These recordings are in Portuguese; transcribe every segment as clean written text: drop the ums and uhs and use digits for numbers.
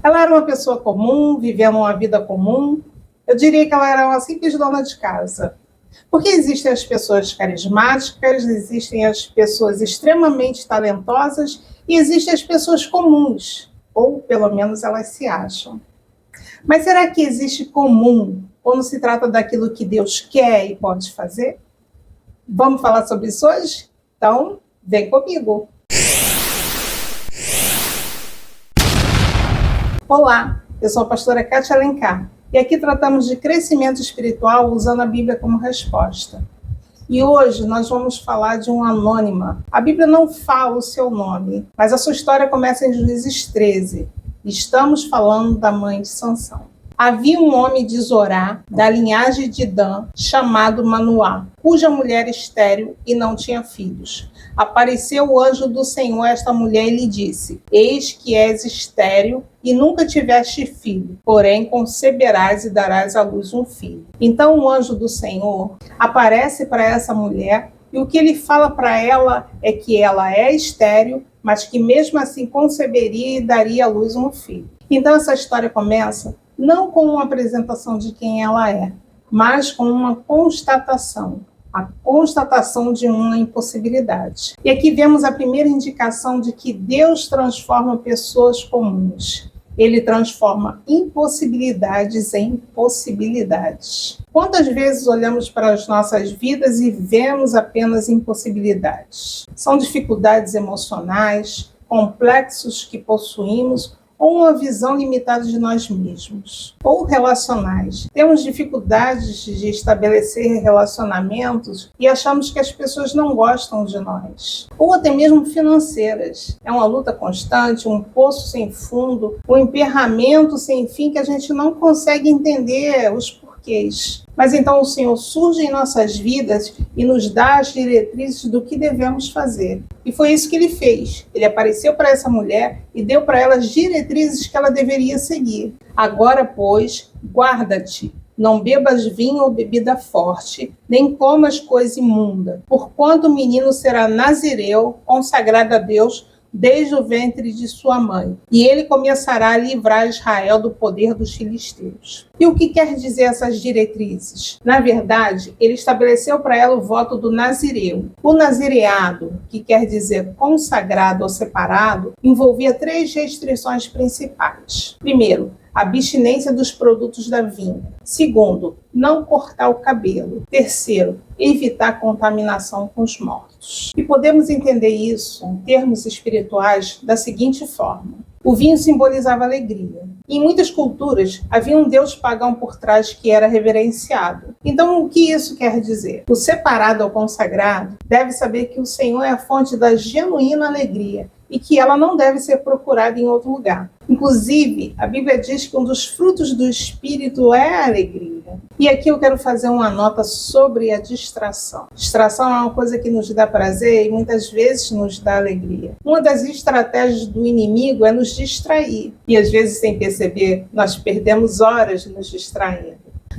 Ela era uma pessoa comum, vivendo uma vida comum. Eu diria que ela era uma simples dona de casa. Porque existem as pessoas carismáticas, existem as pessoas extremamente talentosas e existem as pessoas comuns, ou pelo menos elas se acham. Mas será que existe comum quando se trata daquilo que Deus quer e pode fazer? Vamos falar sobre isso hoje? Então, vem comigo! Olá, eu sou a pastora Kátia Alencar e aqui tratamos de crescimento espiritual usando a Bíblia como resposta. E hoje nós vamos falar de uma anônima. A Bíblia não fala o seu nome, mas a sua história começa em Juízes 13. Estamos falando da mãe de Sansão. Havia um homem de Zorá, da linhagem de Dan, chamado Manoá, cuja mulher estéril e não tinha filhos. Apareceu o anjo do Senhor a esta mulher e lhe disse: Eis que és estéril e nunca tiveste filho, porém conceberás e darás à luz um filho. Então o anjo do Senhor aparece para essa mulher e o que ele fala para ela é que ela é estéril, mas que mesmo assim conceberia e daria à luz um filho. Então essa história começa não com uma apresentação de quem ela é, mas com uma constatação. A constatação de uma impossibilidade. E aqui vemos a primeira indicação de que Deus transforma pessoas comuns. Ele transforma impossibilidades em possibilidades. Quantas vezes olhamos para as nossas vidas e vemos apenas impossibilidades? São dificuldades emocionais, complexos que possuímos, ou uma visão limitada de nós mesmos, ou relacionais. Temos dificuldades de estabelecer relacionamentos e achamos que as pessoas não gostam de nós, ou até mesmo financeiras. É uma luta constante, um poço sem fundo, um emperramento sem fim que a gente não consegue entender os porquês. Mas então o Senhor surge em nossas vidas e nos dá as diretrizes do que devemos fazer. E foi isso que ele fez. Ele apareceu para essa mulher e deu para ela as diretrizes que ela deveria seguir. Agora, pois, guarda-te. Não bebas vinho ou bebida forte, nem comas coisa imunda, porquanto o menino será nazireu, consagrado a Deus, desde o ventre de sua mãe, e ele começará a livrar Israel do poder dos filisteus. E o que quer dizer essas diretrizes? Na verdade, ele estabeleceu para ela o voto do nazireu. O nazireado, que quer dizer consagrado ou separado, envolvia 3 restrições principais. Primeiro, a abstinência dos produtos da vinha. Segundo, não cortar o cabelo. Terceiro, evitar contaminação com os mortos. E podemos entender isso, em termos espirituais, da seguinte forma. O vinho simbolizava alegria. Em muitas culturas, havia um deus pagão por trás que era reverenciado. Então, o que isso quer dizer? O separado ou consagrado deve saber que o Senhor é a fonte da genuína alegria e que ela não deve ser procurada em outro lugar. Inclusive, a Bíblia diz que um dos frutos do Espírito é a alegria. E aqui eu quero fazer uma nota sobre a distração. Distração é uma coisa que nos dá prazer e muitas vezes nos dá alegria. Uma das estratégias do inimigo é nos distrair. E às vezes, sem perceber, nós perdemos horas nos distraindo.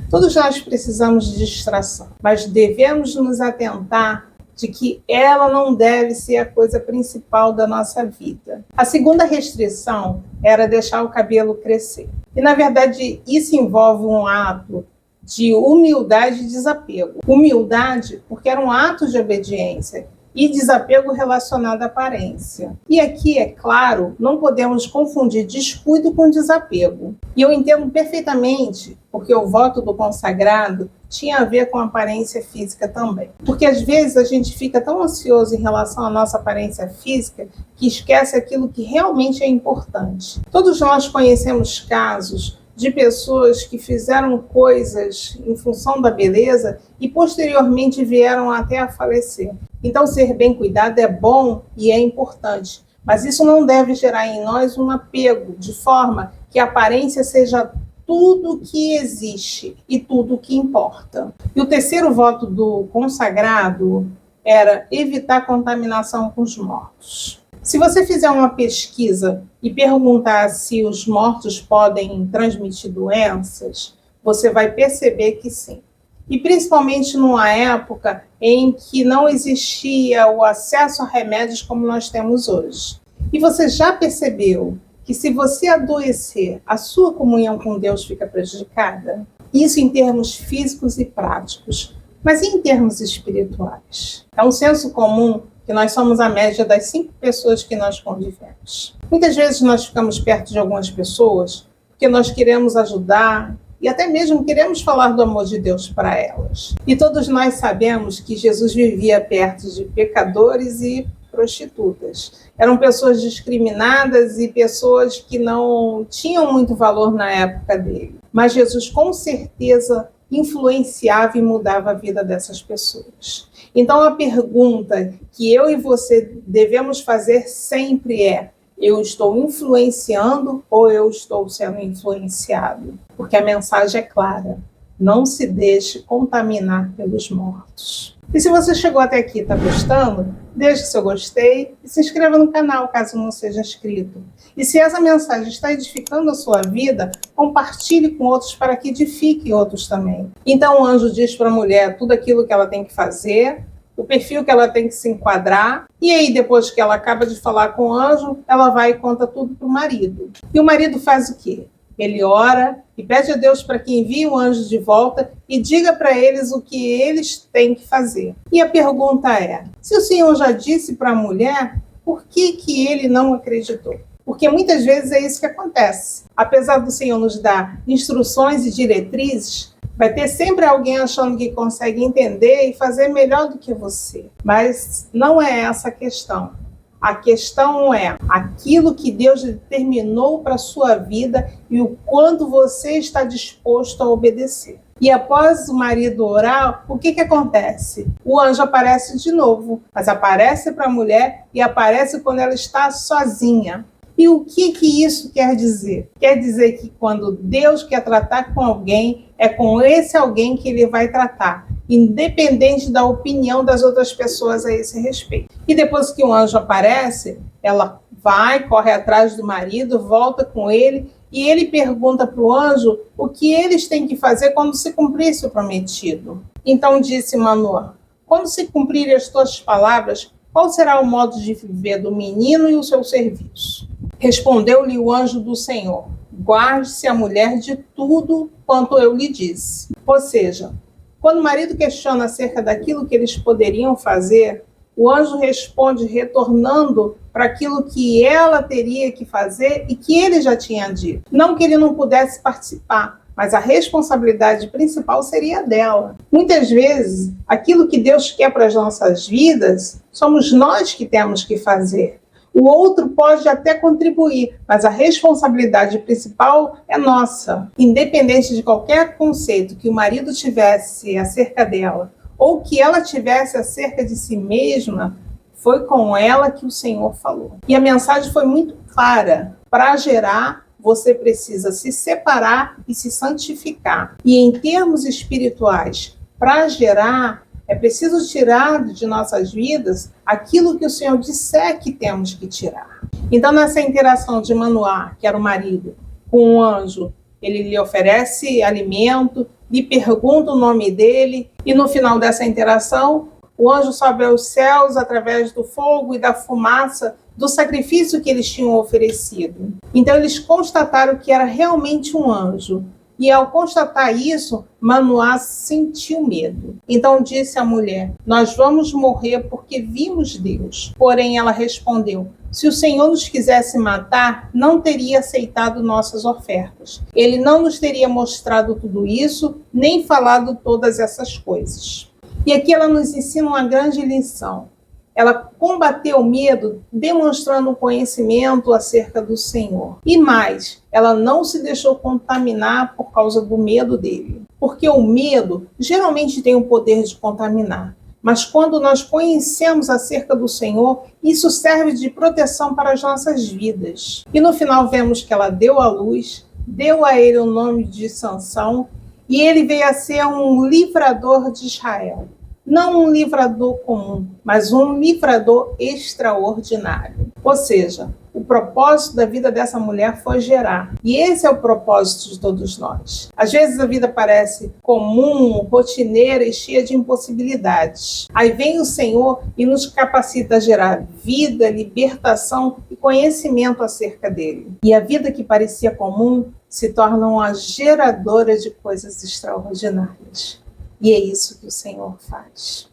Todos nós precisamos de distração, mas devemos nos atentar de que ela não deve ser a coisa principal da nossa vida. A segunda restrição era deixar o cabelo crescer. E, na verdade, isso envolve um ato de humildade e desapego. Humildade, porque era um ato de obediência, e desapego relacionado à aparência. E aqui, é claro, não podemos confundir descuido com desapego. E eu entendo perfeitamente, porque o voto do consagrado tinha a ver com a aparência física também. Porque às vezes a gente fica tão ansioso em relação à nossa aparência física que esquece aquilo que realmente é importante. Todos nós conhecemos casos de pessoas que fizeram coisas em função da beleza e posteriormente vieram até a falecer. Então, ser bem cuidado é bom e é importante, mas isso não deve gerar em nós um apego, de forma que a aparência seja tudo que existe e tudo que importa. E o terceiro voto do consagrado era evitar contaminação com os mortos. Se você fizer uma pesquisa e perguntar se os mortos podem transmitir doenças, você vai perceber que sim. E principalmente numa época em que não existia o acesso a remédios como nós temos hoje. E você já percebeu que se você adoecer, a sua comunhão com Deus fica prejudicada? Isso em termos físicos e práticos, mas e em termos espirituais? É um senso comum que nós somos a média das 5 pessoas que nós convivemos. Muitas vezes nós ficamos perto de algumas pessoas porque nós queremos ajudar e até mesmo queremos falar do amor de Deus para elas. E todos nós sabemos que Jesus vivia perto de pecadores e prostitutas. Eram pessoas discriminadas e pessoas que não tinham muito valor na época dele. Mas Jesus, com certeza, influenciava e mudava a vida dessas pessoas. Então, a pergunta que eu e você devemos fazer sempre é: eu estou influenciando ou eu estou sendo influenciado? Porque a mensagem é clara: não se deixe contaminar pelos mortos. E se você chegou até aqui e está gostando, deixe seu gostei e se inscreva no canal caso não seja inscrito. E se essa mensagem está edificando a sua vida, compartilhe com outros para que edifique outros também. Então o anjo diz para a mulher tudo aquilo que ela tem que fazer, o perfil que ela tem que se enquadrar, e aí depois que ela acaba de falar com o anjo, ela vai e conta tudo para o marido. E o marido faz o quê? Ele ora e pede a Deus para que envie o anjo de volta e diga para eles o que eles têm que fazer. E a pergunta é: se o Senhor já disse para a mulher, por que ele não acreditou? Porque muitas vezes é isso que acontece. Apesar do Senhor nos dar instruções e diretrizes, vai ter sempre alguém achando que consegue entender e fazer melhor do que você. Mas não é essa a questão. A questão é aquilo que Deus determinou para a sua vida e o quanto você está disposto a obedecer. E após o marido orar, o que acontece? O anjo aparece de novo, mas aparece para a mulher e aparece quando ela está sozinha. E o que isso quer dizer? Quer dizer que quando Deus quer tratar com alguém, é com esse alguém que ele vai tratar, independente da opinião das outras pessoas a esse respeito. E depois que o anjo aparece, ela vai, corre atrás do marido, volta com ele, e ele pergunta para o anjo o que eles têm que fazer quando se cumprisse o prometido. Então disse Manoá: quando se cumprirem as tuas palavras, qual será o modo de viver do menino e o seu serviço? Respondeu-lhe o anjo do Senhor: guarde-se a mulher de tudo quanto eu lhe disse. Ou seja, quando o marido questiona acerca daquilo que eles poderiam fazer, o anjo responde retornando para aquilo que ela teria que fazer e que ele já tinha dito. Não que ele não pudesse participar, mas a responsabilidade principal seria dela. Muitas vezes, aquilo que Deus quer para as nossas vidas, somos nós que temos que fazer. O outro pode até contribuir, mas a responsabilidade principal é nossa. Independente de qualquer conceito que o marido tivesse acerca dela, ou que ela tivesse acerca de si mesma, foi com ela que o Senhor falou. E a mensagem foi muito clara: para gerar, você precisa se separar e se santificar. E em termos espirituais, para gerar, é preciso tirar de nossas vidas aquilo que o Senhor disser que temos que tirar. Então, nessa interação de Manoá, que era o marido, com o anjo, ele lhe oferece alimento, lhe pergunta o nome dele, e no final dessa interação, o anjo sobe aos céus através do fogo e da fumaça do sacrifício que eles tinham oferecido. Então, eles constataram que era realmente um anjo. E ao constatar isso, Manoá sentiu medo. Então disse à mulher: nós vamos morrer porque vimos Deus. Porém ela respondeu: se o Senhor nos quisesse matar, não teria aceitado nossas ofertas. Ele não nos teria mostrado tudo isso, nem falado todas essas coisas. E aqui ela nos ensina uma grande lição. Ela combateu o medo demonstrando o conhecimento acerca do Senhor. E mais, ela não se deixou contaminar por causa do medo dele. Porque o medo geralmente tem o poder de contaminar. Mas quando nós conhecemos acerca do Senhor, isso serve de proteção para as nossas vidas. E no final vemos que ela deu à luz, deu a ele o nome de Sansão, e ele veio a ser um livrador de Israel. Não um livrador comum, mas um livrador extraordinário. Ou seja, o propósito da vida dessa mulher foi gerar. E esse é o propósito de todos nós. Às vezes a vida parece comum, rotineira e cheia de impossibilidades. Aí vem o Senhor e nos capacita a gerar vida, libertação e conhecimento acerca dele. E a vida que parecia comum se torna uma geradora de coisas extraordinárias. E é isso que o Senhor faz.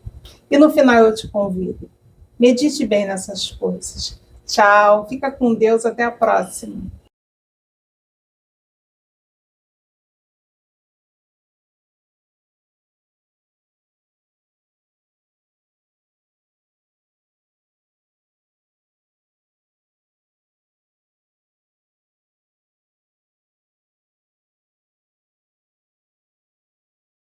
E no final eu te convido. Medite bem nessas coisas. Tchau, fica com Deus, até a próxima.